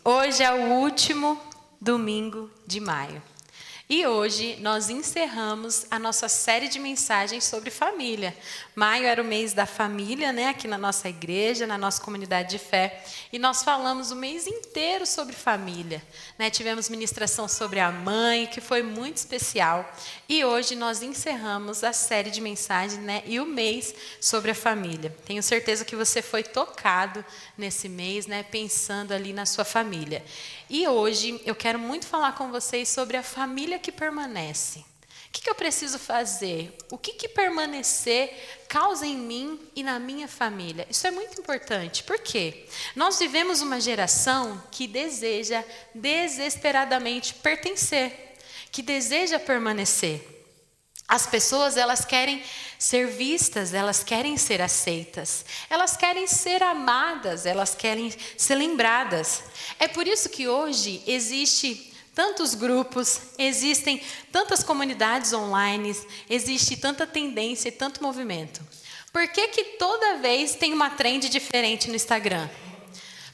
Hoje é o último domingo de maio. E hoje nós encerramos a nossa série de mensagens sobre família. Maio era o mês da família, né? Aqui na nossa igreja, na nossa comunidade de fé. E nós falamos o mês inteiro sobre família, né? Tivemos ministração sobre a mãe, que foi muito especial. E hoje nós encerramos a série de mensagens, né? E o mês sobre a família. Tenho certeza que você foi tocado nesse mês, né? Pensando ali na sua família. E hoje eu quero muito falar com vocês sobre a família que permanece. O que eu preciso fazer? O que permanecer causa em mim e na minha família? Isso é muito importante. Por quê? Nós vivemos uma geração que deseja desesperadamente pertencer, que deseja permanecer. As pessoas, elas querem ser vistas, elas querem ser aceitas, elas querem ser amadas, elas querem ser lembradas. É por isso que hoje existe tantos grupos, existem tantas comunidades online, existe tanta tendência e tanto movimento. Por que toda vez tem uma trend diferente no Instagram?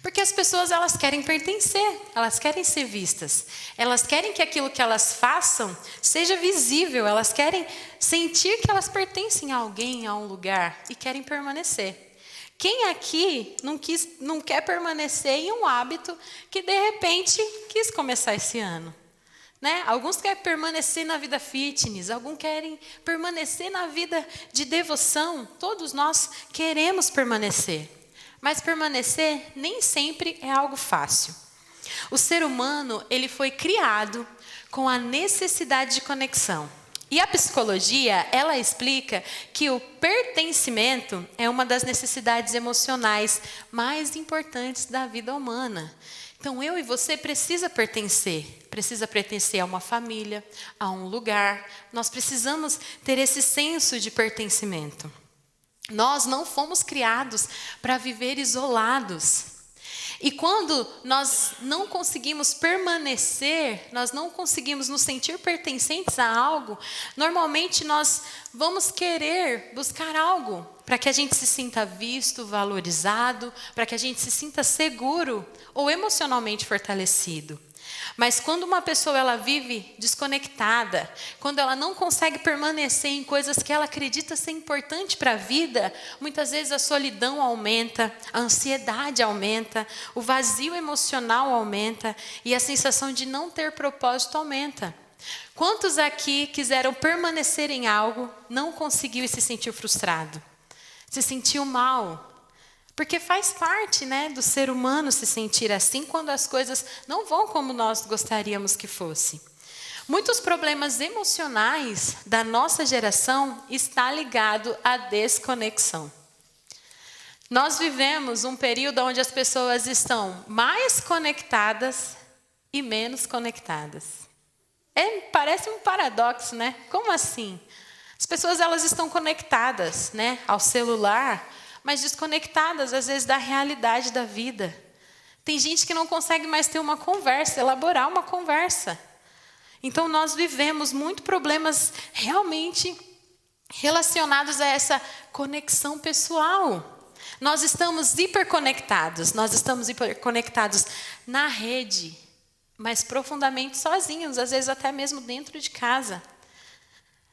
Porque as pessoas, elas querem pertencer, elas querem ser vistas, elas querem que aquilo que elas façam seja visível, elas querem sentir que elas pertencem a alguém, a um lugar e querem permanecer. Quem aqui não quer permanecer em um hábito que de repente quis começar esse ano? Né? Alguns querem permanecer na vida fitness, alguns querem permanecer na vida de devoção, todos nós queremos permanecer. Mas permanecer nem sempre é algo fácil. O ser humano, ele foi criado com a necessidade de conexão. E a psicologia, ela explica que o pertencimento é uma das necessidades emocionais mais importantes da vida humana. Então, eu e você precisa pertencer a uma família, a um lugar. Nós precisamos ter esse senso de pertencimento. Nós não fomos criados para viver isolados. E quando nós não conseguimos permanecer, nós não conseguimos nos sentir pertencentes a algo, normalmente nós vamos querer buscar algo para que a gente se sinta visto, valorizado, para que a gente se sinta seguro ou emocionalmente fortalecido. Mas quando uma pessoa ela vive desconectada, quando ela não consegue permanecer em coisas que ela acredita ser importante para a vida, muitas vezes a solidão aumenta, a ansiedade aumenta, o vazio emocional aumenta e a sensação de não ter propósito aumenta. Quantos aqui quiseram permanecer em algo, não conseguiu e se sentiu frustrado? Se sentiu mal? Porque faz parte, né, do ser humano se sentir assim quando as coisas não vão como nós gostaríamos que fosse. Muitos problemas emocionais da nossa geração estão ligados à desconexão. Nós vivemos um período onde as pessoas estão mais conectadas e menos conectadas. Parece um paradoxo, né? Como assim? As pessoas elas estão conectadas, né, ao celular, mas desconectadas, às vezes, da realidade da vida. Tem gente que não consegue mais ter uma conversa, elaborar uma conversa. Então, nós vivemos muitos problemas realmente relacionados a essa conexão pessoal. Nós estamos hiperconectados na rede, mas profundamente sozinhos, às vezes até mesmo dentro de casa.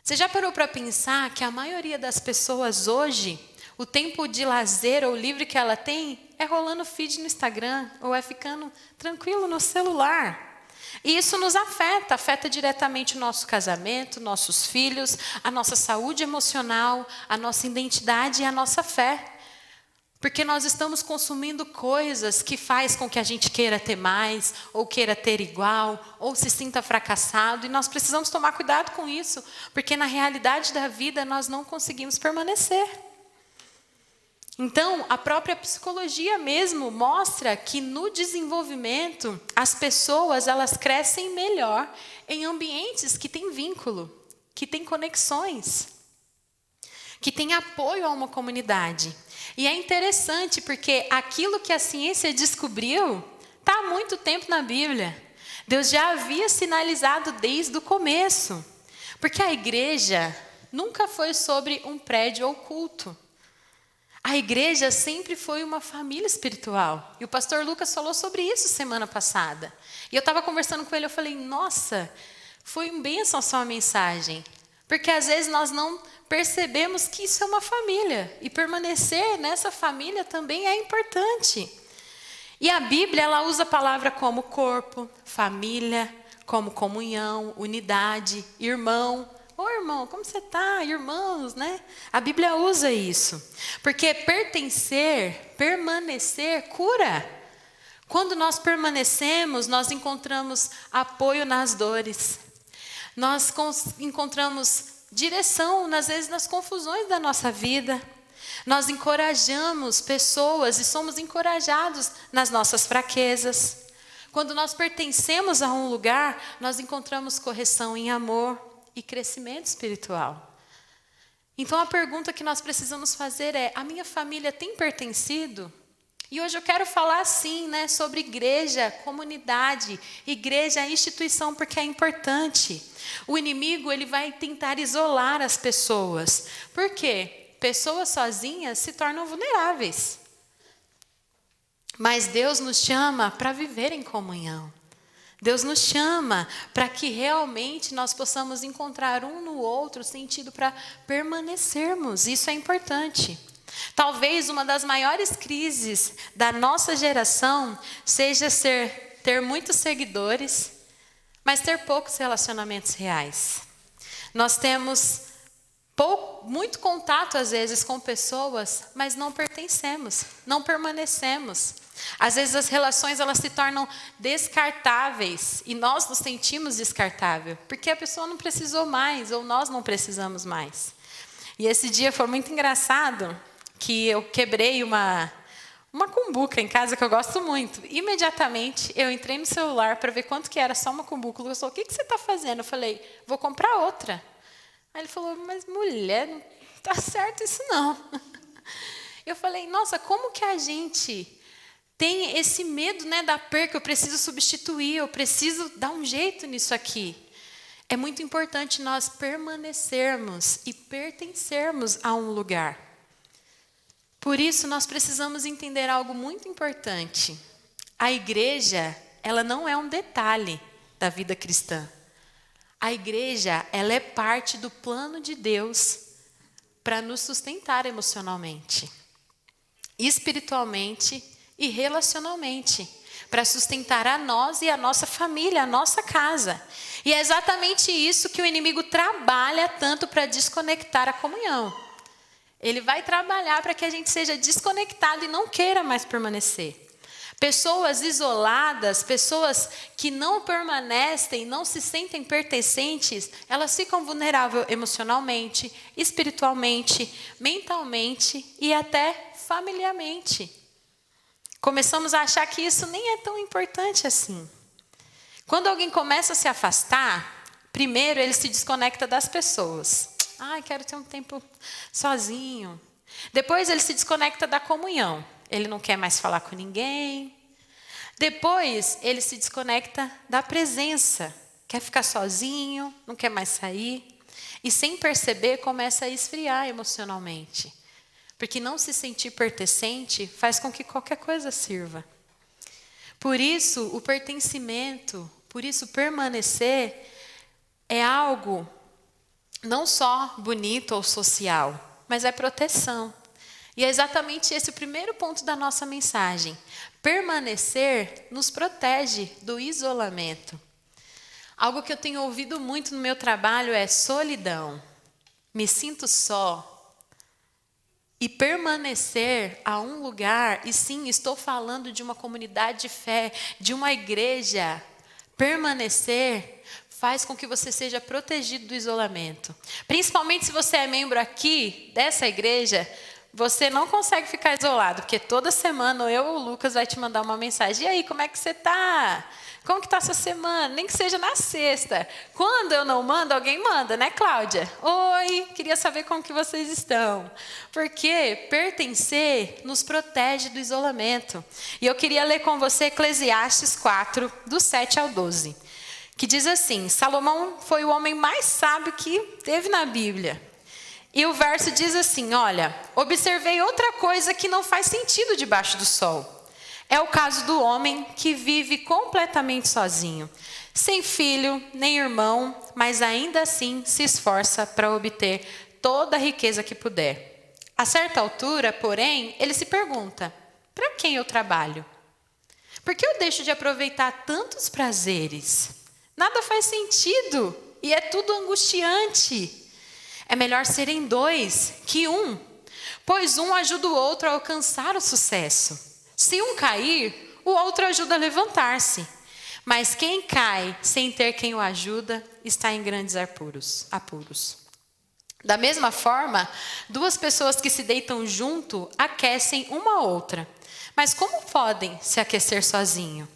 Você já parou para pensar que a maioria das pessoas hoje, o tempo de lazer ou livre que ela tem é rolando feed no Instagram ou é ficando tranquilo no celular. E isso nos afeta diretamente o nosso casamento, nossos filhos, a nossa saúde emocional, a nossa identidade e a nossa fé. Porque nós estamos consumindo coisas que faz com que a gente queira ter mais, ou queira ter igual, ou se sinta fracassado. E nós precisamos tomar cuidado com isso, porque na realidade da vida nós não conseguimos permanecer. Então, a própria psicologia mesmo mostra que no desenvolvimento, as pessoas elas crescem melhor em ambientes que têm vínculo, que têm conexões, que têm apoio a uma comunidade. E é interessante porque aquilo que a ciência descobriu está há muito tempo na Bíblia. Deus já havia sinalizado desde o começo. Porque a igreja nunca foi sobre um prédio ou culto. A igreja sempre foi uma família espiritual. E o pastor Lucas falou sobre isso semana passada. E eu estava conversando com ele, eu falei, nossa, foi um bênção a sua mensagem. Porque às vezes nós não percebemos que isso é uma família. E permanecer nessa família também é importante. E a Bíblia, ela usa a palavra como corpo, família, como comunhão, unidade, irmão. Ô irmão, como você está? Irmãos, né? A Bíblia usa isso. Porque pertencer, permanecer, cura. Quando nós permanecemos, nós encontramos apoio nas dores. Nós encontramos direção, às vezes, nas confusões da nossa vida. Nós encorajamos pessoas e somos encorajados nas nossas fraquezas. Quando nós pertencemos a um lugar, nós encontramos correção em amor e crescimento espiritual. Então a pergunta que nós precisamos fazer é: a minha família tem pertencido? E hoje eu quero falar assim, né, sobre igreja, comunidade, igreja, instituição, porque é importante. O inimigo, ele vai tentar isolar as pessoas. Por quê? Pessoas sozinhas se tornam vulneráveis. Mas Deus nos chama para viver em comunhão. Deus nos chama para que realmente nós possamos encontrar um no outro sentido para permanecermos. Isso é importante. Talvez uma das maiores crises da nossa geração seja ter muitos seguidores, mas ter poucos relacionamentos reais. Nós temos muito contato às vezes com pessoas, mas não pertencemos, não permanecemos. Às vezes as relações elas se tornam descartáveis e nós nos sentimos descartável, porque a pessoa não precisou mais ou nós não precisamos mais. E esse dia foi muito engraçado que eu quebrei uma cumbuca em casa que eu gosto muito. Imediatamente eu entrei no celular para ver quanto que era só uma cumbuca. Ele falou: o que você está fazendo? Eu falei: vou comprar outra. Aí ele falou: mas mulher, não está certo isso não. Eu falei: nossa, como que a gente tem esse medo, né, da perca? Eu preciso substituir, eu preciso dar um jeito nisso aqui. É muito importante nós permanecermos e pertencermos a um lugar. Por isso, nós precisamos entender algo muito importante. A igreja, ela não é um detalhe da vida cristã. A igreja, ela é parte do plano de Deus para nos sustentar emocionalmente, espiritualmente e relacionalmente, para sustentar a nós e a nossa família, a nossa casa. E é exatamente isso que o inimigo trabalha tanto para desconectar a comunhão. Ele vai trabalhar para que a gente seja desconectado e não queira mais permanecer. Pessoas isoladas, pessoas que não permanecem, não se sentem pertencentes, elas ficam vulneráveis emocionalmente, espiritualmente, mentalmente e até familiarmente. Começamos a achar que isso nem é tão importante assim. Quando alguém começa a se afastar, primeiro ele se desconecta das pessoas. Quero ter um tempo sozinho. Depois ele se desconecta da comunhão. Ele não quer mais falar com ninguém. Depois ele se desconecta da presença. Quer ficar sozinho, não quer mais sair. E sem perceber começa a esfriar emocionalmente. Porque não se sentir pertencente faz com que qualquer coisa sirva. Por isso o pertencimento, por isso permanecer é algo não só bonito ou social, mas é proteção. E é exatamente esse o primeiro ponto da nossa mensagem. Permanecer nos protege do isolamento. Algo que eu tenho ouvido muito no meu trabalho é solidão. Me sinto só. E permanecer a um lugar, e sim, estou falando de uma comunidade de fé, de uma igreja. Permanecer faz com que você seja protegido do isolamento. Principalmente se você é membro aqui dessa igreja, você não consegue ficar isolado, porque toda semana eu ou o Lucas vai te mandar uma mensagem. E aí, como é que você está? Como que está essa semana? Nem que seja na sexta. Quando eu não mando, alguém manda, né, Cláudia? Oi, queria saber como que vocês estão. Porque pertencer nos protege do isolamento. E eu queria ler com você Eclesiastes 4, do 7 ao 12. Que diz assim: Salomão foi o homem mais sábio que teve na Bíblia. E o verso diz assim, olha, observei outra coisa que não faz sentido debaixo do sol. É o caso do homem que vive completamente sozinho, sem filho, nem irmão, mas ainda assim se esforça para obter toda a riqueza que puder. A certa altura, porém, ele se pergunta, para quem eu trabalho? Por que eu deixo de aproveitar tantos prazeres? Nada faz sentido e é tudo angustiante. É melhor serem dois que um, pois um ajuda o outro a alcançar o sucesso. Se um cair, o outro ajuda a levantar-se. Mas quem cai sem ter quem o ajuda, está em grandes apuros. Da mesma forma, duas pessoas que se deitam junto aquecem uma a outra. Mas como podem se aquecer sozinho?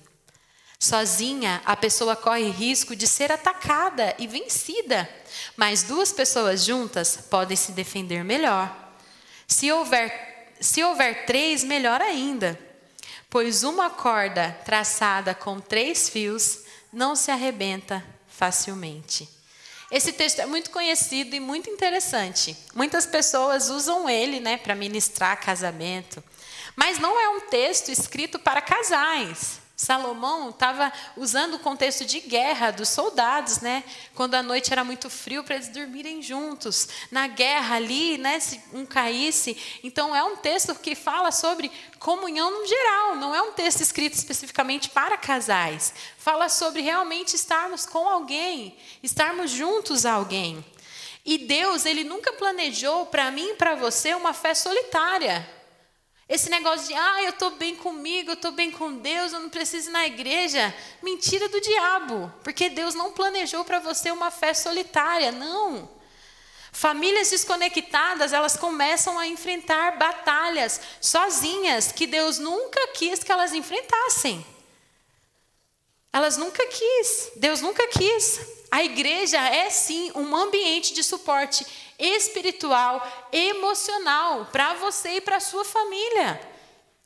Sozinha, a pessoa corre risco de ser atacada e vencida. Mas duas pessoas juntas podem se defender melhor. Se houver três, melhor ainda. Pois uma corda traçada com 3 fios não se arrebenta facilmente. Esse texto é muito conhecido e muito interessante. Muitas pessoas usam ele, para ministrar casamento. Mas não é um texto escrito para casais. Salomão estava usando o contexto de guerra dos soldados, quando a noite era muito frio, para eles dormirem juntos. Na guerra ali, se um caísse. Então é um texto que fala sobre comunhão no geral, não é um texto escrito especificamente para casais. Fala sobre realmente estarmos com alguém, estarmos juntos a alguém. E Deus, Ele nunca planejou para mim e para você uma fé solitária. Esse negócio de, eu estou bem comigo, eu estou bem com Deus, eu não preciso ir na igreja. Mentira do diabo, porque Deus não planejou para você uma fé solitária, não. Famílias desconectadas, elas começam a enfrentar batalhas sozinhas, que Deus nunca quis que elas enfrentassem. Deus nunca quis. A igreja é sim um ambiente de suporte espiritual, emocional para você e para a sua família.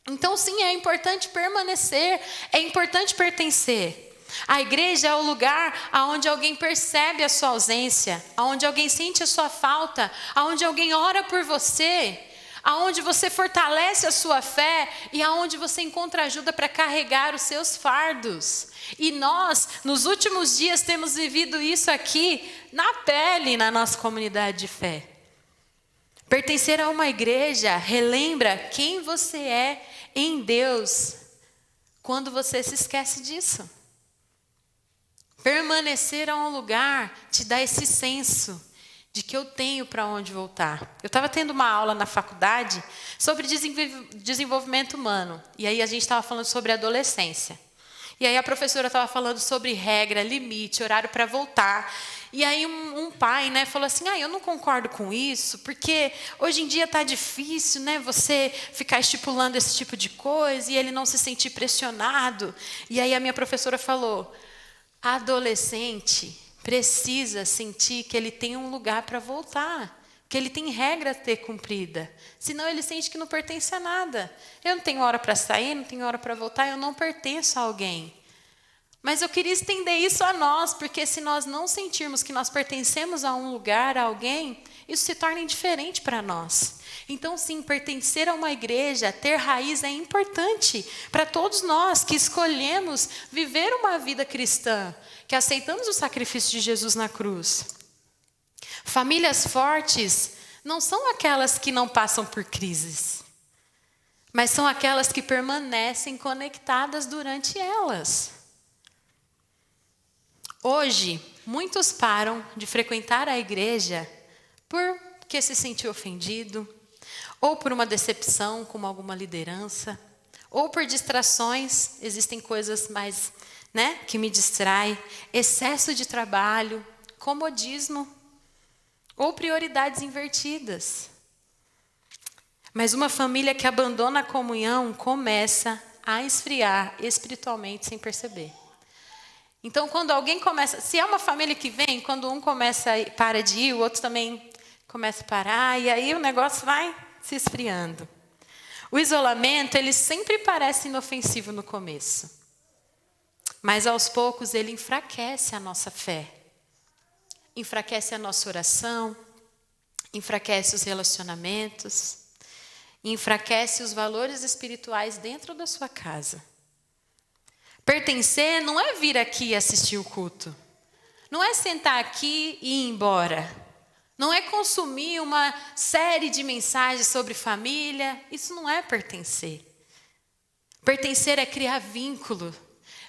Então sim, é importante permanecer, é importante pertencer. A igreja é o lugar onde alguém percebe a sua ausência, onde alguém sente a sua falta, onde alguém ora por você, aonde você fortalece a sua fé e aonde você encontra ajuda para carregar os seus fardos. E nós, nos últimos dias, temos vivido isso aqui na pele na nossa comunidade de fé. Pertencer a uma igreja relembra quem você é em Deus quando você se esquece disso. Permanecer a um lugar te dá esse senso de que eu tenho para onde voltar. Eu estava tendo uma aula na faculdade sobre desenvolvimento humano. E aí a gente estava falando sobre adolescência. E aí a professora estava falando sobre regra, limite, horário para voltar. E aí um pai, falou assim, eu não concordo com isso, porque hoje em dia está difícil, você ficar estipulando esse tipo de coisa e ele não se sentir pressionado. E aí a minha professora falou, adolescente precisa sentir que ele tem um lugar para voltar, que ele tem regra a ter cumprida. Senão ele sente que não pertence a nada. Eu não tenho hora para sair, não tenho hora para voltar, eu não pertenço a alguém. Mas eu queria estender isso a nós, porque se nós não sentirmos que nós pertencemos a um lugar, a alguém, isso se torna indiferente para nós. Então, sim, pertencer a uma igreja, ter raiz é importante para todos nós que escolhemos viver uma vida cristã, que aceitamos o sacrifício de Jesus na cruz. Famílias fortes não são aquelas que não passam por crises, mas são aquelas que permanecem conectadas durante elas. Hoje, muitos param de frequentar a igreja porque se sentiu ofendido, ou por uma decepção com alguma liderança, ou por distrações, existem coisas mais, que me distraem, excesso de trabalho, comodismo, ou prioridades invertidas. Mas uma família que abandona a comunhão começa a esfriar espiritualmente sem perceber. Então, quando alguém começa, se é uma família que vem, quando um para de ir, o outro também começa a parar, e aí o negócio vai se esfriando. O isolamento, ele sempre parece inofensivo no começo. Mas aos poucos ele enfraquece a nossa fé. Enfraquece a nossa oração, enfraquece os relacionamentos, enfraquece os valores espirituais dentro da sua casa. Pertencer não é vir aqui e assistir o culto. Não é sentar aqui e ir embora. Não é consumir uma série de mensagens sobre família. Isso não é pertencer. Pertencer é criar vínculo.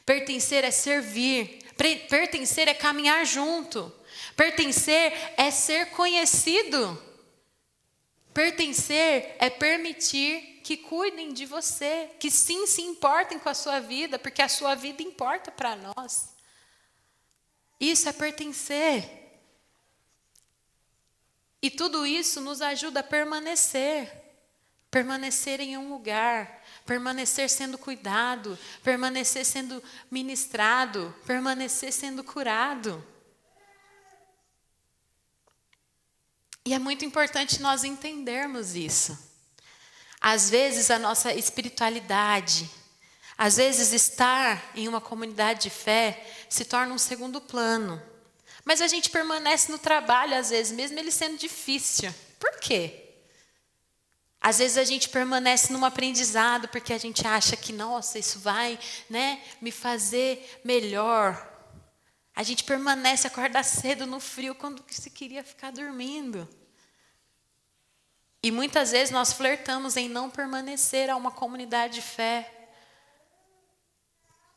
Pertencer é servir. Pertencer é caminhar junto. Pertencer é ser conhecido. Pertencer é permitir que cuidem de você, que sim se importem com a sua vida, porque a sua vida importa para nós. Isso é pertencer. E tudo isso nos ajuda a permanecer. Permanecer em um lugar, permanecer sendo cuidado, permanecer sendo ministrado, permanecer sendo curado. E é muito importante nós entendermos isso. Às vezes a nossa espiritualidade, às vezes estar em uma comunidade de fé se torna um segundo plano. Mas a gente permanece no trabalho, às vezes, mesmo ele sendo difícil. Por quê? Às vezes a gente permanece num aprendizado porque a gente acha que, nossa, isso vai, me fazer melhor. A gente permanece, acordar cedo no frio quando se queria ficar dormindo. E muitas vezes nós flertamos em não permanecer a uma comunidade de fé.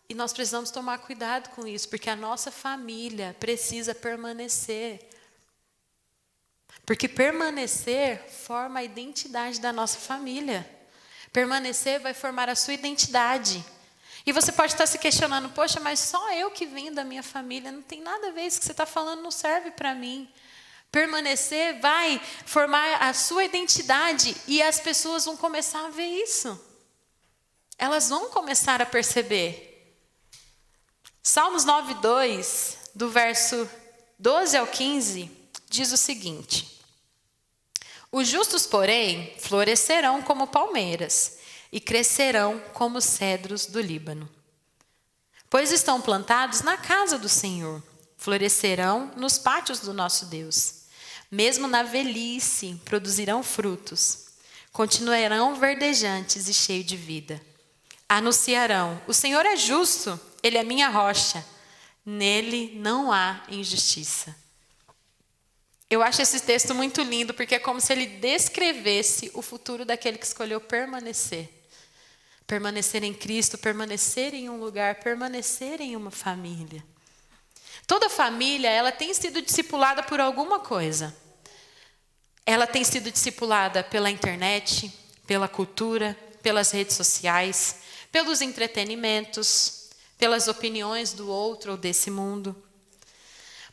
E nós precisamos tomar cuidado com isso, porque a nossa família precisa permanecer. Porque permanecer forma a identidade da nossa família. Permanecer vai formar a sua identidade. E você pode estar se questionando, poxa, mas só eu que venho da minha família, não tem nada a ver, isso que você está falando não serve para mim. Permanecer vai formar a sua identidade e as pessoas vão começar a ver isso. Elas vão começar a perceber. Salmos 9:2, do verso 12 ao 15, diz o seguinte: os justos, porém, florescerão como palmeiras e crescerão como cedros do Líbano. Pois estão plantados na casa do Senhor, florescerão nos pátios do nosso Deus. Mesmo na velhice produzirão frutos, continuarão verdejantes e cheios de vida. Anunciarão: o Senhor é justo, Ele é minha rocha, nele não há injustiça. Eu acho esse texto muito lindo, porque é como se ele descrevesse o futuro daquele que escolheu permanecer. Permanecer em Cristo, permanecer em um lugar, permanecer em uma família. Toda família, ela tem sido discipulada por alguma coisa. Ela tem sido discipulada pela internet, pela cultura, pelas redes sociais, pelos entretenimentos, pelas opiniões do outro ou desse mundo.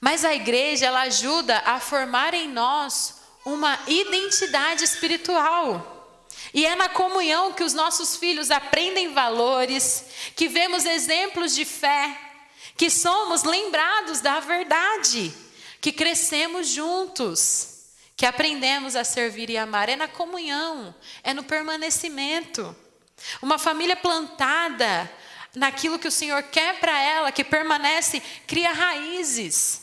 Mas a igreja, ela ajuda a formar em nós uma identidade espiritual. E é na comunhão que os nossos filhos aprendem valores, que vemos exemplos de fé, que somos lembrados da verdade, que crescemos juntos, que aprendemos a servir e amar. É na comunhão, é no permanecimento. Uma família plantada naquilo que o Senhor quer para ela, que permanece, cria raízes.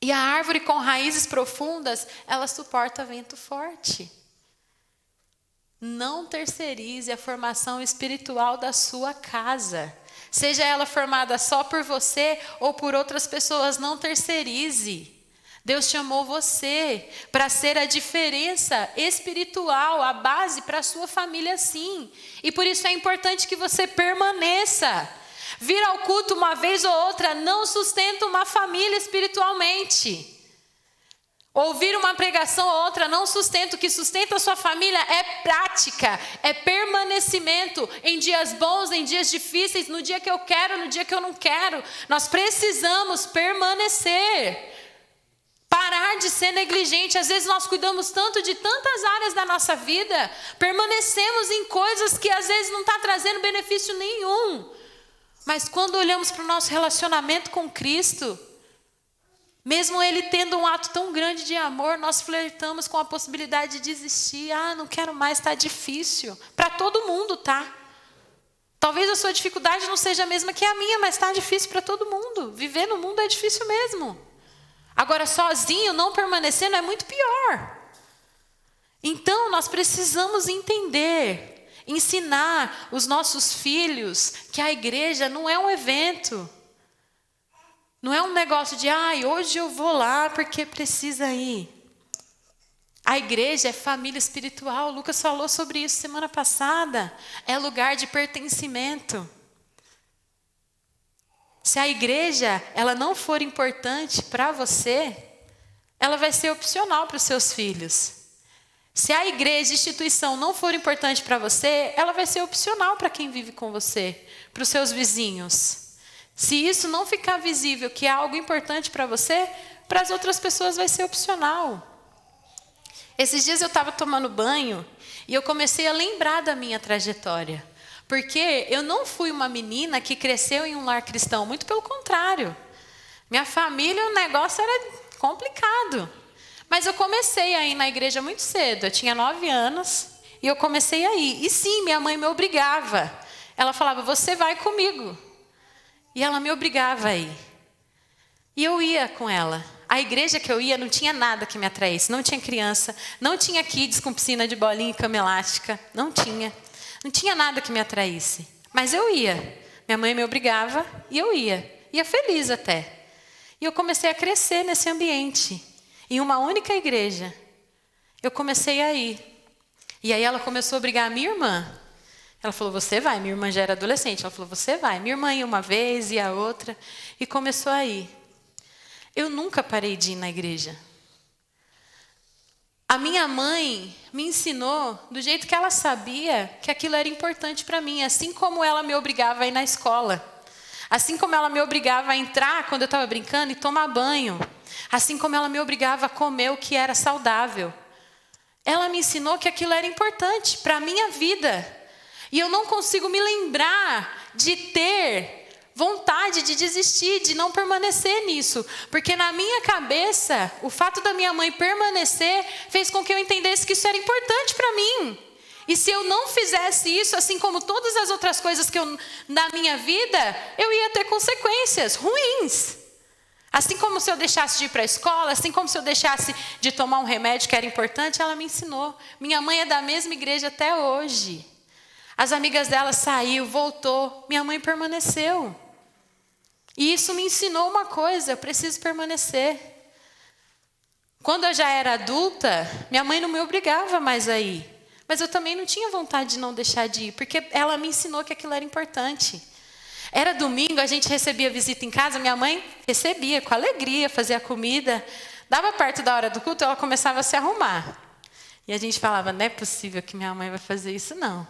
E a árvore com raízes profundas, ela suporta vento forte. Não terceirize a formação espiritual da sua casa. Seja ela formada só por você ou por outras pessoas, não terceirize. Deus chamou você para ser a diferença espiritual, a base para a sua família, sim. E por isso é importante que você permaneça. Vir ao culto uma vez ou outra não sustenta uma família espiritualmente. Ouvir uma pregação ou outra não sustenta. O que sustenta a sua família é prática, é permanecimento em dias bons, em dias difíceis, no dia que eu quero, no dia que eu não quero. Nós precisamos permanecer. Parar de ser negligente. Às vezes nós cuidamos tanto de tantas áreas da nossa vida, permanecemos em coisas que às vezes não está trazendo benefício nenhum. Mas quando olhamos para o nosso relacionamento com Cristo, mesmo Ele tendo um ato tão grande de amor, nós flertamos com a possibilidade de desistir. Não quero mais, está difícil. Para todo mundo, tá? Talvez a sua dificuldade não seja a mesma que a minha, mas está difícil para todo mundo. Viver no mundo é difícil mesmo. Agora, sozinho, não permanecendo é muito pior. Então, nós precisamos entender, ensinar os nossos filhos que a igreja não é um evento. Não é um negócio de, hoje eu vou lá porque precisa ir. A igreja é família espiritual. O Lucas falou sobre isso semana passada. É lugar de pertencimento. Se a igreja ela não for importante para você, ela vai ser opcional para os seus filhos. Se a igreja, instituição, não for importante para você, ela vai ser opcional para quem vive com você, para os seus vizinhos. Se isso não ficar visível que é algo importante para você, para as outras pessoas vai ser opcional. Esses dias eu estava tomando banho e eu comecei a lembrar da minha trajetória. Porque eu não fui uma menina que cresceu em um lar cristão, muito pelo contrário. Minha família, o negócio era complicado. Mas eu comecei a ir na igreja muito cedo, eu tinha 9 anos e eu comecei a ir. E sim, minha mãe me obrigava. Ela falava, você vai comigo. E ela me obrigava a ir. E eu ia com ela. A igreja que eu ia não tinha nada que me atraísse. Não tinha criança, não tinha kids com piscina de bolinha e cama elástica. Não tinha. Não tinha nada que me atraísse. Mas eu ia. Minha mãe me obrigava e eu ia. Ia feliz até. E eu comecei a crescer nesse ambiente. Em uma única igreja. Eu comecei a ir. E aí ela começou a obrigar a minha irmã. Ela falou, você vai. Minha irmã já era adolescente. Ela falou, você vai. Minha irmã ia uma vez e a outra. E começou a ir. Eu nunca parei de ir na igreja. A minha mãe me ensinou do jeito que ela sabia que aquilo era importante para mim. Assim como ela me obrigava a ir na escola. Assim como ela me obrigava a entrar quando eu estava brincando e tomar banho. Assim como ela me obrigava a comer o que era saudável. Ela me ensinou que aquilo era importante para a minha vida. E eu não consigo me lembrar de ter vontade de desistir, de não permanecer nisso. Porque na minha cabeça, o fato da minha mãe permanecer fez com que eu entendesse que isso era importante para mim. E se eu não fizesse isso, assim como todas as outras coisas que na minha vida, eu ia ter consequências ruins. Assim como se eu deixasse de ir para a escola, assim como se eu deixasse de tomar um remédio que era importante, ela me ensinou. Minha mãe é da mesma igreja até hoje. As amigas dela saiu, voltou, minha mãe permaneceu. E isso me ensinou uma coisa, eu preciso permanecer. Quando eu já era adulta, minha mãe não me obrigava mais a ir. Mas eu também não tinha vontade de não deixar de ir, porque ela me ensinou que aquilo era importante. Era domingo, a gente recebia visita em casa, minha mãe recebia com alegria, fazia a comida. Dava perto da hora do culto, ela começava a se arrumar. E a gente falava, não é possível que minha mãe vai fazer isso, não.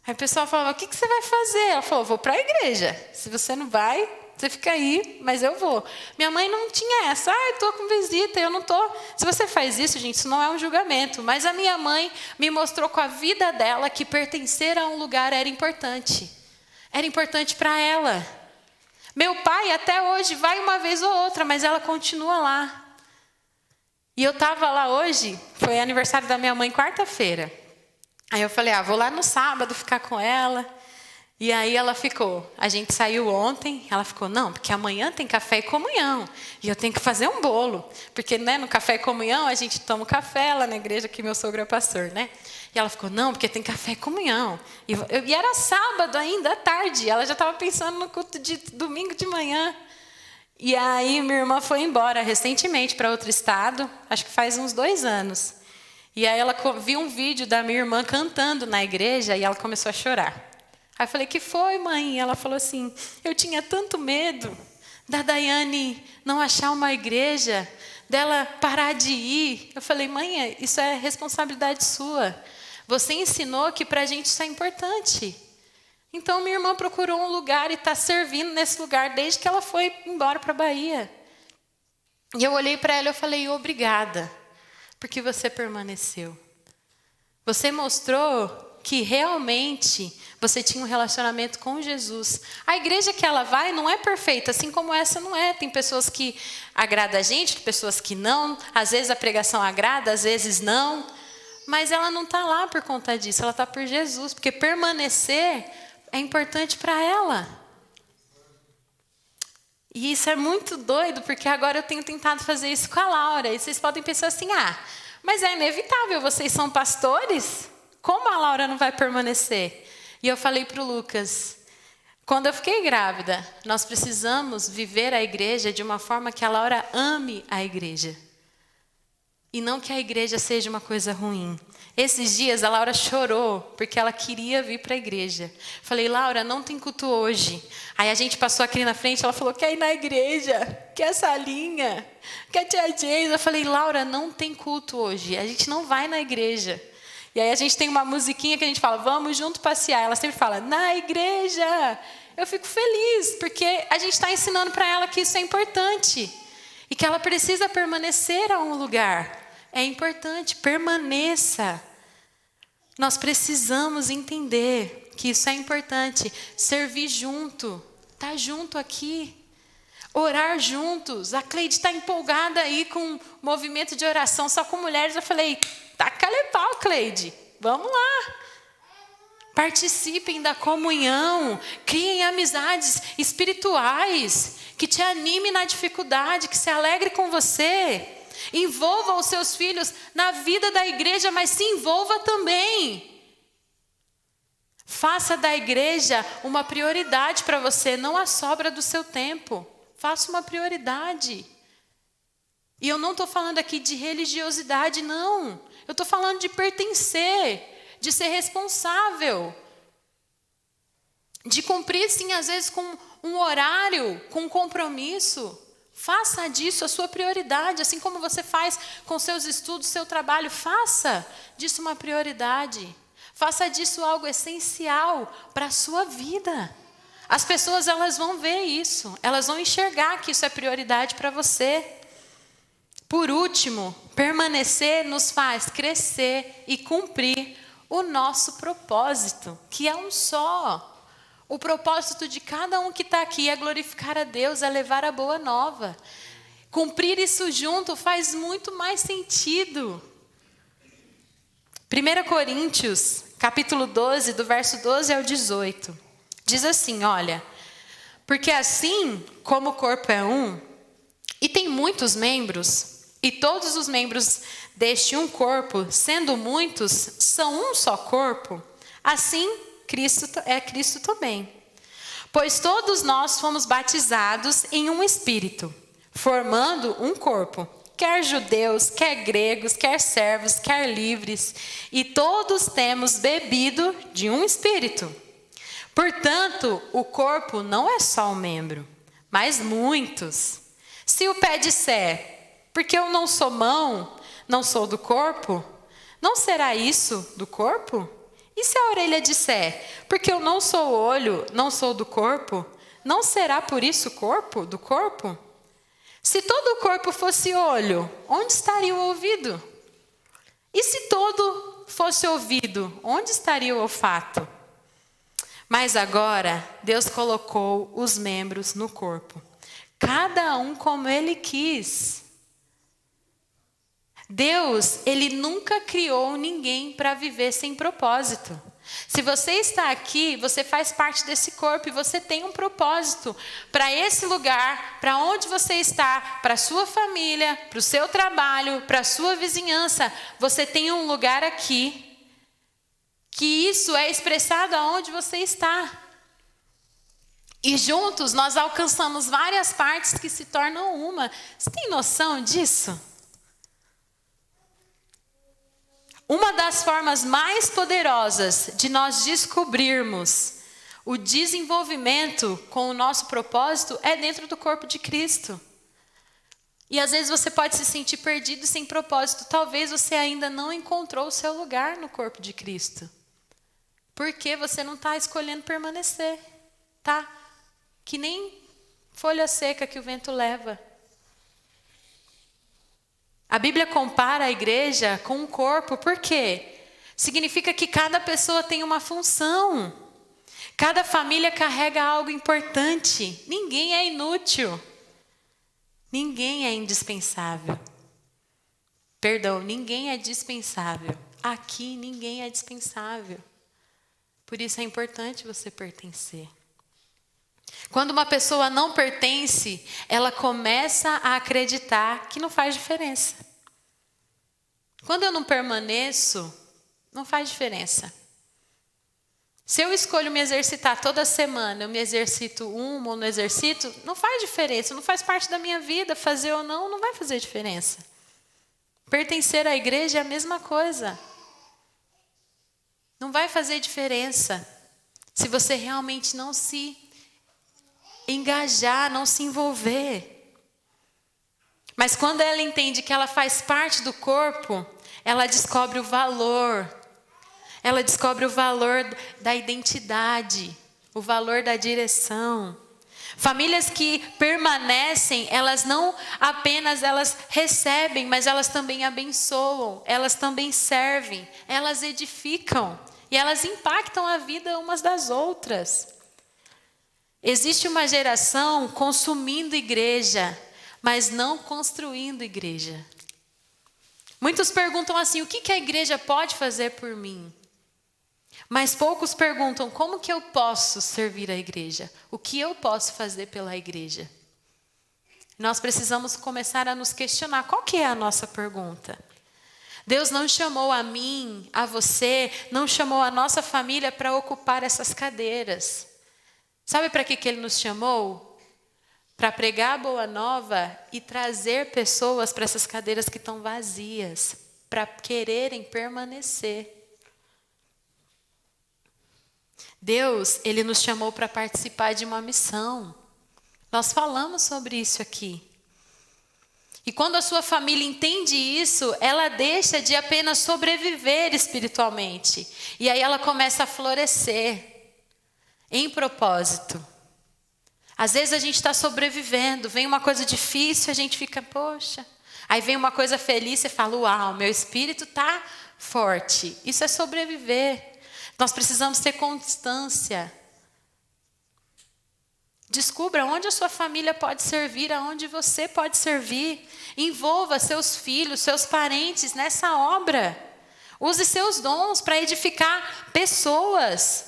Aí o pessoal falava, o que você vai fazer? Ela falou, vou para a igreja. Se você não vai, você fica aí, mas eu vou. Minha mãe não tinha essa, estou com visita, eu não estou. Se você faz isso, gente, isso não é um julgamento. Mas a minha mãe me mostrou com a vida dela que pertencer a um lugar era importante. Era importante para ela. Meu pai até hoje vai uma vez ou outra, mas ela continua lá. E eu estava lá hoje, foi aniversário da minha mãe quarta-feira. Aí eu falei, vou lá no sábado ficar com ela. E aí ela ficou, a gente saiu ontem, ela ficou, não, porque amanhã tem café e comunhão. E eu tenho que fazer um bolo. Porque no café e comunhão a gente toma café lá na igreja que meu sogro é pastor, né? E ela ficou, não, porque tem café e comunhão. E era sábado ainda, à tarde. Ela já estava pensando no culto de domingo de manhã. E aí minha irmã foi embora recentemente para outro estado, acho que faz uns 2 anos. E aí ela viu um vídeo da minha irmã cantando na igreja e ela começou a chorar. Aí eu falei, que foi, mãe? E ela falou assim, eu tinha tanto medo da Daiane não achar uma igreja, dela parar de ir. Eu falei, mãe, isso é responsabilidade sua. Você ensinou que para a gente isso é importante. Então minha irmã procurou um lugar e está servindo nesse lugar desde que ela foi embora para a Bahia. E eu olhei para ela e falei, obrigada, porque você permaneceu. Você mostrou que realmente você tinha um relacionamento com Jesus. A igreja que ela vai não é perfeita, assim como essa não é. Tem pessoas que agradam a gente, tem pessoas que não. Às vezes a pregação agrada, às vezes não. Mas ela não está lá por conta disso, ela está por Jesus. Porque permanecer é importante para ela. E isso é muito doido, porque agora eu tenho tentado fazer isso com a Laura. E vocês podem pensar assim, mas é inevitável, vocês são pastores? Como a Laura não vai permanecer? E eu falei para o Lucas, quando eu fiquei grávida, nós precisamos viver a igreja de uma forma que a Laura ame a igreja. E não que a igreja seja uma coisa ruim. Esses dias a Laura chorou, porque ela queria vir para a igreja. Falei, Laura, não tem culto hoje. Aí a gente passou aqui na frente, ela falou, quer ir na igreja, quer a salinha, quer a tia James. Eu falei, Laura, não tem culto hoje, a gente não vai na igreja. E aí a gente tem uma musiquinha que a gente fala, vamos junto passear. Ela sempre fala, na igreja. Eu fico feliz, porque a gente está ensinando para ela que isso é importante. E que ela precisa permanecer a um lugar. É importante, permaneça. Nós precisamos entender que isso é importante. Servir junto, estar junto aqui. Orar juntos. A Cleide está empolgada aí com um movimento de oração só com mulheres. Eu falei, taca-lhe pau, Cleide. Vamos lá. Participem da comunhão. Criem amizades espirituais. Que te anime na dificuldade, que se alegre com você. Envolva os seus filhos na vida da igreja, mas se envolva também. Faça da igreja uma prioridade para você, não a sobra do seu tempo. Faça uma prioridade. E eu não estou falando aqui de religiosidade, não. Eu estou falando de pertencer, de ser responsável. De cumprir, sim, às vezes com um horário, com um compromisso. Faça disso a sua prioridade, assim como você faz com seus estudos, seu trabalho. Faça disso uma prioridade. Faça disso algo essencial para a sua vida. As pessoas, elas vão ver isso. Elas vão enxergar que isso é prioridade para você. Por último, permanecer nos faz crescer e cumprir o nosso propósito, que é um só. O propósito de cada um que está aqui é glorificar a Deus, é levar a boa nova. Cumprir isso junto faz muito mais sentido. 1 Coríntios, capítulo 12, do verso 12 ao 18. Diz assim, olha, porque assim como o corpo é um, e tem muitos membros, e todos os membros deste um corpo, sendo muitos, são um só corpo, assim Cristo também. Pois todos nós fomos batizados em um espírito, formando um corpo, quer judeus, quer gregos, quer servos, quer livres, e todos temos bebido de um espírito. Portanto, o corpo não é só um membro, mas muitos. Se o pé disser, porque eu não sou mão, não sou do corpo, não será isso do corpo? E se a orelha disser, porque eu não sou olho, não sou do corpo, não será por isso corpo do corpo? Se todo o corpo fosse olho, onde estaria o ouvido? E se todo fosse ouvido, onde estaria o olfato? Mas agora, Deus colocou os membros no corpo, cada um como Ele quis. Deus, Ele nunca criou ninguém para viver sem propósito. Se você está aqui, você faz parte desse corpo e você tem um propósito para esse lugar, para onde você está, para a sua família, para o seu trabalho, para a sua vizinhança. Você tem um lugar aqui, que isso é expressado aonde você está. E juntos nós alcançamos várias partes que se tornam uma. Você tem noção disso? Uma das formas mais poderosas de nós descobrirmos o desenvolvimento com o nosso propósito é dentro do corpo de Cristo. E às vezes você pode se sentir perdido sem propósito. Talvez você ainda não encontrou o seu lugar no corpo de Cristo. Porque você não está escolhendo permanecer. Tá? Que nem folha seca que o vento leva. A Bíblia compara a igreja com um corpo, por quê? Significa que cada pessoa tem uma função. Cada família carrega algo importante. Ninguém é inútil. Ninguém é indispensável. Perdão, ninguém é dispensável. Aqui ninguém é dispensável. Por isso é importante você pertencer. Quando uma pessoa não pertence, ela começa a acreditar que não faz diferença. Quando eu não permaneço, não faz diferença. Se eu escolho me exercitar toda semana, eu me exercito uma ou não exercito, não faz diferença, não faz parte da minha vida, fazer ou não vai fazer diferença. Pertencer à igreja é a mesma coisa. Não vai fazer diferença se você realmente não se engajar, não se envolver. Mas quando ela entende que ela faz parte do corpo, ela descobre o valor. Ela descobre o valor da identidade, o valor da direção. Famílias que permanecem, elas não apenas elas recebem, mas elas também abençoam, elas também servem, elas edificam e elas impactam a vida umas das outras. Existe uma geração consumindo igreja, mas não construindo igreja. Muitos perguntam assim, o que a igreja pode fazer por mim? Mas poucos perguntam, como que eu posso servir a igreja? O que eu posso fazer pela igreja? Nós precisamos começar a nos questionar, qual que é a nossa pergunta? Deus não chamou a mim, a você, não chamou a nossa família para ocupar essas cadeiras. Sabe para que Ele nos chamou? Para pregar a boa nova e trazer pessoas para essas cadeiras que estão vazias, para quererem permanecer. Deus, Ele nos chamou para participar de uma missão. Nós falamos sobre isso aqui. E quando a sua família entende isso, ela deixa de apenas sobreviver espiritualmente. E aí ela começa a florescer em propósito. Às vezes a gente está sobrevivendo, vem uma coisa difícil, a gente fica, poxa. Aí vem uma coisa feliz, você fala, uau, meu espírito está forte. Isso é sobreviver. Nós precisamos ter constância. Descubra onde a sua família pode servir, aonde você pode servir. Envolva seus filhos, seus parentes nessa obra. Use seus dons para edificar pessoas,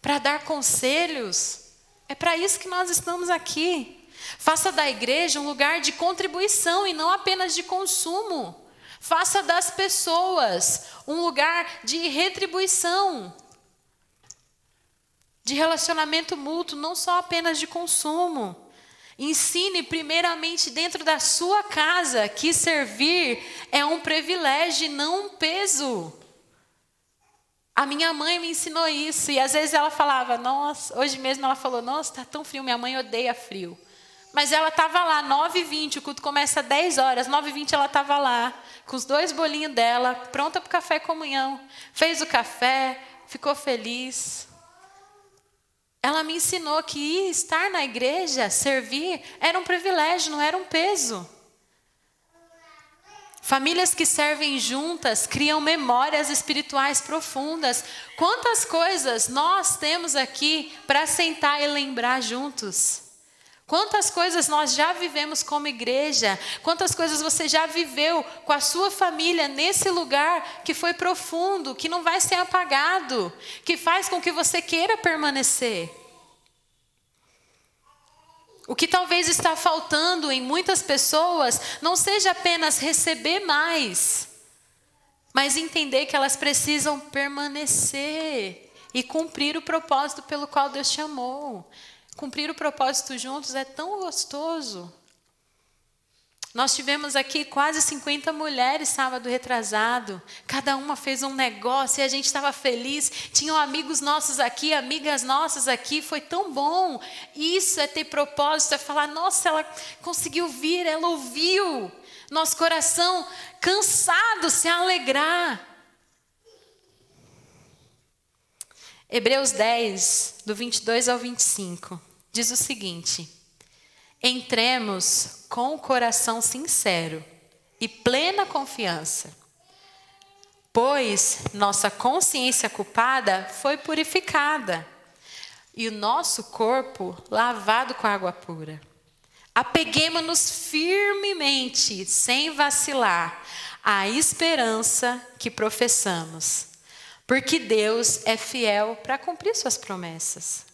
para dar conselhos. É para isso que nós estamos aqui. Faça da igreja um lugar de contribuição e não apenas de consumo. Faça das pessoas um lugar de retribuição, de relacionamento mútuo, não só apenas de consumo. Ensine primeiramente dentro da sua casa que servir é um privilégio e não um peso. A minha mãe me ensinou isso e às vezes ela falava, nossa, hoje mesmo ela falou, nossa, está tão frio, minha mãe odeia frio. Mas ela estava lá, 9h20, o culto começa às 10 horas, 9h20 ela estava lá, com os 2 bolinhos dela, pronta para o café e comunhão. Fez o café, ficou feliz. Ela me ensinou que estar na igreja, servir, era um privilégio, não era um peso. Famílias que servem juntas criam memórias espirituais profundas. Quantas coisas nós temos aqui para sentar e lembrar juntos? Quantas coisas nós já vivemos como igreja? Quantas coisas você já viveu com a sua família nesse lugar que foi profundo, que não vai ser apagado, que faz com que você queira permanecer? O que talvez está faltando em muitas pessoas não seja apenas receber mais, mas entender que elas precisam permanecer e cumprir o propósito pelo qual Deus chamou. Cumprir o propósito juntos é tão gostoso. Nós tivemos aqui quase 50 mulheres sábado retrasado. Cada uma fez um negócio e a gente estava feliz. Tinham amigos nossos aqui, amigas nossas aqui. Foi tão bom. Isso é ter propósito, é falar, nossa, ela conseguiu vir, ela ouviu. Nosso coração cansado se alegrar. Hebreus 10, do 22 ao 25, diz o seguinte: entremos com o coração sincero e plena confiança, pois nossa consciência culpada foi purificada e o nosso corpo lavado com água pura. Apeguemo-nos firmemente, sem vacilar, à esperança que professamos, porque Deus é fiel para cumprir suas promessas.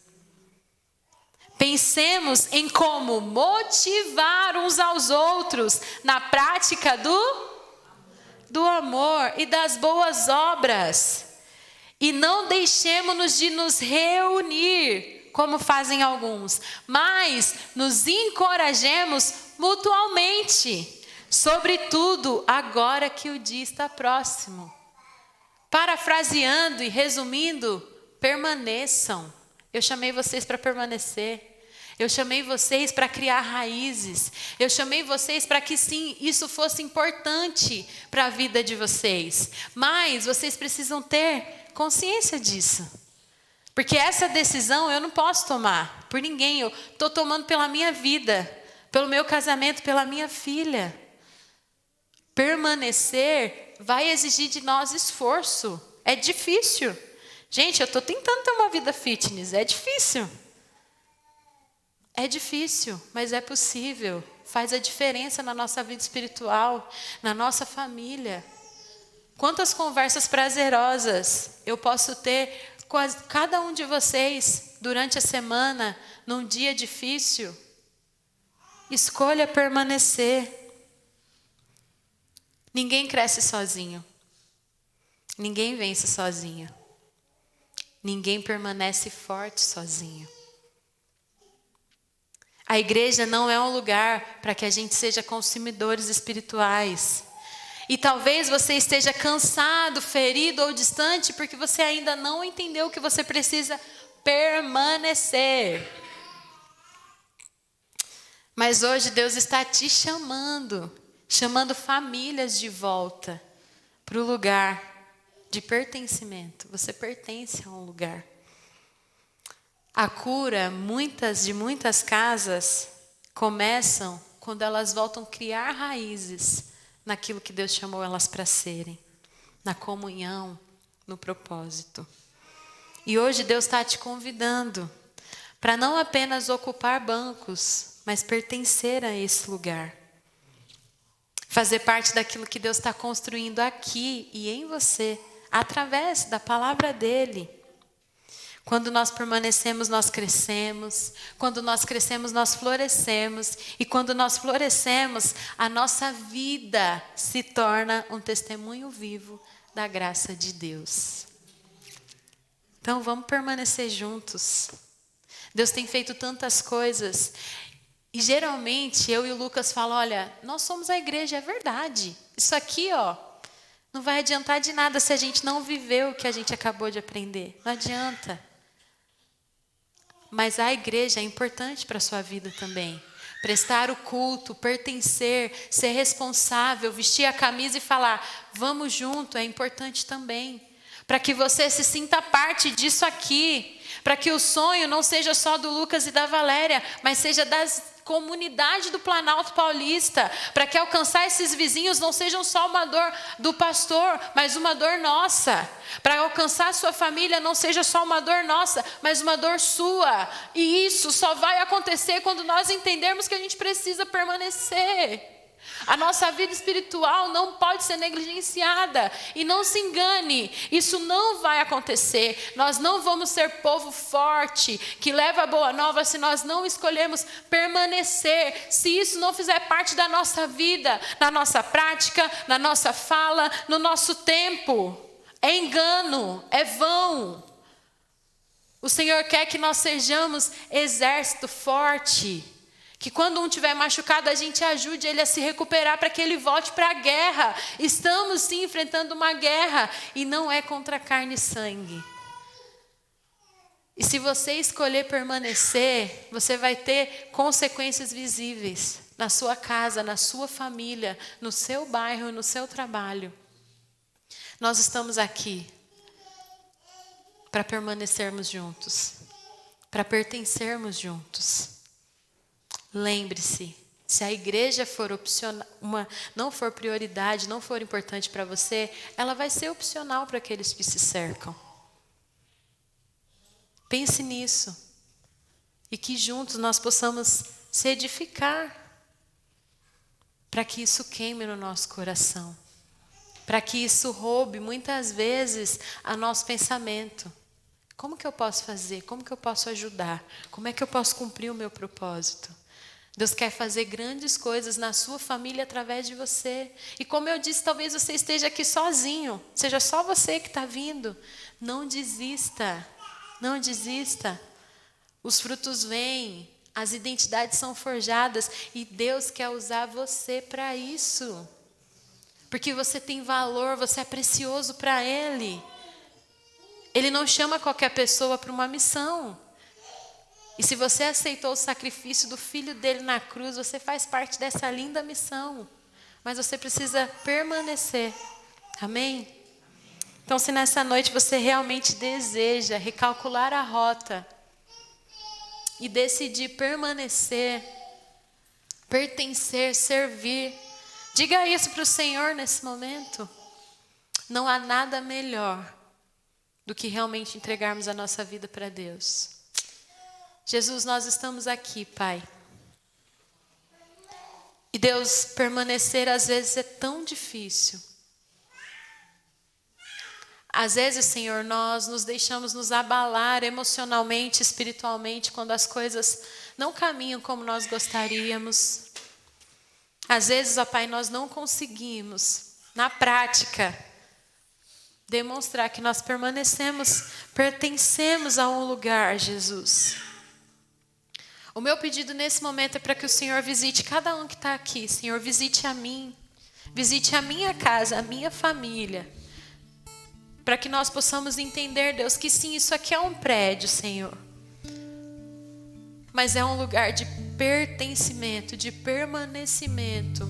Pensemos em como motivar uns aos outros na prática do amor e das boas obras. E não deixemos-nos de nos reunir, como fazem alguns, mas nos encorajemos mutualmente, sobretudo agora que o dia está próximo. Parafraseando e resumindo, permaneçam. Eu chamei vocês para permanecer. Eu chamei vocês para criar raízes. Eu chamei vocês para que sim, isso fosse importante para a vida de vocês. Mas vocês precisam ter consciência disso. Porque essa decisão eu não posso tomar por ninguém. Eu estou tomando pela minha vida, pelo meu casamento, pela minha filha. Permanecer vai exigir de nós esforço. É difícil. Gente, eu estou tentando ter uma vida fitness. É difícil. É difícil, mas é possível. Faz a diferença na nossa vida espiritual, na nossa família. Quantas conversas prazerosas eu posso ter com cada um de vocês durante a semana, num dia difícil. Escolha permanecer. Ninguém cresce sozinho. Ninguém vence sozinho. Ninguém permanece forte sozinho. A igreja não é um lugar para que a gente seja consumidores espirituais. E talvez você esteja cansado, ferido ou distante porque você ainda não entendeu que você precisa permanecer. Mas hoje Deus está te chamando famílias de volta para o lugar de pertencimento. Você pertence a um lugar. A cura, de muitas casas, começam quando elas voltam a criar raízes naquilo que Deus chamou elas para serem, na comunhão, no propósito. E hoje Deus está te convidando para não apenas ocupar bancos, mas pertencer a esse lugar. Fazer parte daquilo que Deus está construindo aqui e em você, através da palavra dEle. Quando nós permanecemos, nós crescemos. Quando nós crescemos, nós florescemos. E quando nós florescemos, a nossa vida se torna um testemunho vivo da graça de Deus. Então vamos permanecer juntos. Deus tem feito tantas coisas. E geralmente eu e o Lucas falam, olha, nós somos a igreja, é verdade. Isso aqui, não vai adiantar de nada se a gente não viver o que a gente acabou de aprender. Não adianta. Mas a igreja é importante para a sua vida também. Prestar o culto, pertencer, ser responsável, vestir a camisa e falar, vamos junto, é importante também. Para que você se sinta parte disso aqui. Para que o sonho não seja só do Lucas e da Valéria, mas seja das comunidade do Planalto Paulista, para que alcançar esses vizinhos não sejam só uma dor do pastor, mas uma dor nossa. Para alcançar a sua família não seja só uma dor nossa, mas uma dor sua. E isso só vai acontecer quando nós entendermos que a gente precisa permanecer. A nossa vida espiritual não pode ser negligenciada. E não se engane, isso não vai acontecer. Nós não vamos ser povo forte, que leva a boa nova, se nós não escolhermos permanecer. Se isso não fizer parte da nossa vida, na nossa prática, na nossa fala, no nosso tempo. É engano, é vão. O Senhor quer que nós sejamos exército forte. Que quando um estiver machucado, a gente ajude ele a se recuperar para que ele volte para a guerra. Estamos sim enfrentando uma guerra e não é contra carne e sangue. E se você escolher permanecer, você vai ter consequências visíveis na sua casa, na sua família, no seu bairro, no seu trabalho. Nós estamos aqui para permanecermos juntos, para pertencermos juntos. Lembre-se, se a igreja for opcional, não for prioridade, não for importante para você, ela vai ser opcional para aqueles que se cercam. Pense nisso. E que juntos nós possamos se edificar. Para que isso queime no nosso coração. Para que isso roube muitas vezes a nosso pensamento. Como que eu posso fazer? Como que eu posso ajudar? Como é que eu posso cumprir o meu propósito? Deus quer fazer grandes coisas na sua família através de você. E como eu disse, talvez você esteja aqui sozinho. Seja só você que está vindo. Não desista. Não desista. Os frutos vêm. As identidades são forjadas. E Deus quer usar você para isso. Porque você tem valor, você é precioso para Ele. Ele não chama qualquer pessoa para uma missão. E se você aceitou o sacrifício do Filho dele na cruz, você faz parte dessa linda missão. Mas você precisa permanecer. Amém? Então, se nessa noite você realmente deseja recalcular a rota e decidir permanecer, pertencer, servir, diga isso para o Senhor nesse momento. Não há nada melhor do que realmente entregarmos a nossa vida para Deus. Jesus, nós estamos aqui, Pai. E Deus, permanecer às vezes é tão difícil. Às vezes, Senhor, nós nos deixamos nos abalar emocionalmente, espiritualmente, quando as coisas não caminham como nós gostaríamos. Às vezes, ó Pai, nós não conseguimos, na prática, demonstrar que nós pertencemos a um lugar, Jesus. O meu pedido nesse momento é para que o Senhor visite cada um que está aqui. Senhor, visite a mim. Visite a minha casa, a minha família. Para que nós possamos entender, Deus, que sim, isso aqui é um prédio, Senhor. Mas é um lugar de pertencimento, de permanecimento.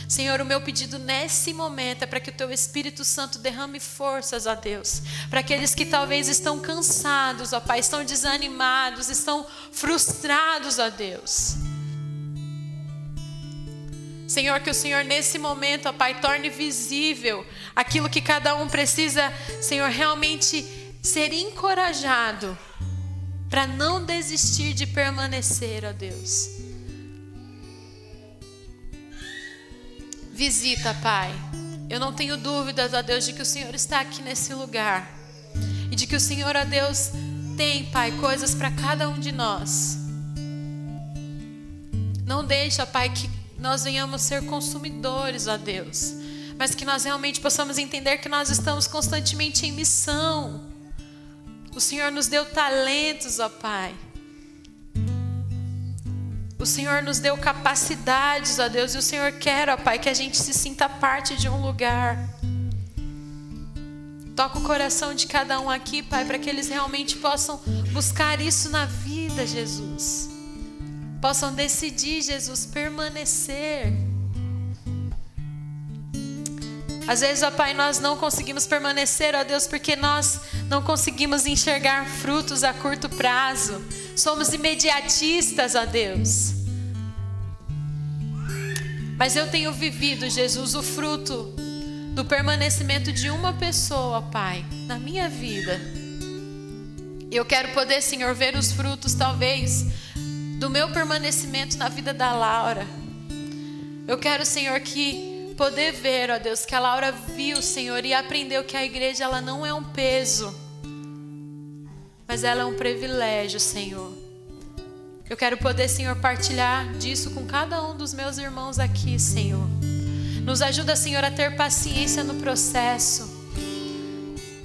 Senhor, o meu pedido nesse momento é para que o Teu Espírito Santo derrame forças, ó Deus. Para aqueles que talvez estão cansados, ó Pai, estão desanimados, estão frustrados, ó Deus. Senhor, que o Senhor nesse momento, ó Pai, torne visível aquilo que cada um precisa, Senhor, realmente ser encorajado para não desistir de permanecer, ó Deus. Visita, Pai. Eu não tenho dúvidas, ó Deus, de que o Senhor está aqui nesse lugar. E de que o Senhor, ó Deus, tem, Pai, coisas para cada um de nós. Não deixa, Pai, que nós venhamos ser consumidores, ó Deus. Mas que nós realmente possamos entender que nós estamos constantemente em missão. O Senhor nos deu talentos, ó Pai. O Senhor nos deu capacidades, ó Deus, e o Senhor quer, ó Pai, que a gente se sinta parte de um lugar. Toca o coração de cada um aqui, Pai, para que eles realmente possam buscar isso na vida, Jesus. Possam decidir, Jesus, permanecer. Às vezes, ó Pai, nós não conseguimos permanecer, ó Deus, porque nós não conseguimos enxergar frutos a curto prazo. Somos imediatistas, ó Deus. Mas eu tenho vivido, Jesus, o fruto do permanecimento de uma pessoa, ó Pai, na minha vida. E eu quero poder, Senhor, ver os frutos, talvez, do meu permanecimento na vida da Laura. Eu quero, Senhor, poder ver, ó Deus, que a Laura viu, Senhor, e aprendeu que a igreja, ela não é um peso, mas ela é um privilégio, Senhor. Eu quero poder, Senhor, partilhar disso com cada um dos meus irmãos aqui, Senhor. Nos ajuda, Senhor, a ter paciência no processo,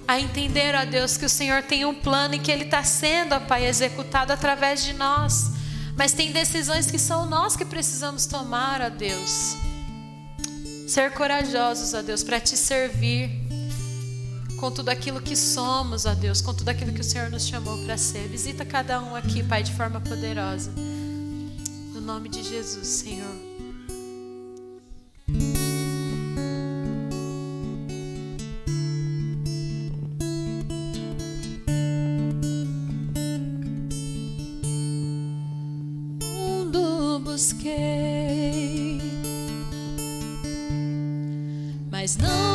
a entender, ó Deus, que o Senhor tem um plano e que Ele está sendo, ó Pai, executado através de nós. Mas tem decisões que são nós que precisamos tomar, ó Deus. Ser corajosos, ó Deus, para Te servir com tudo aquilo que somos, ó Deus, com tudo aquilo que o Senhor nos chamou para ser. Visita cada um aqui, Pai, de forma poderosa. No nome de Jesus, Senhor. Mundo busquei, mas não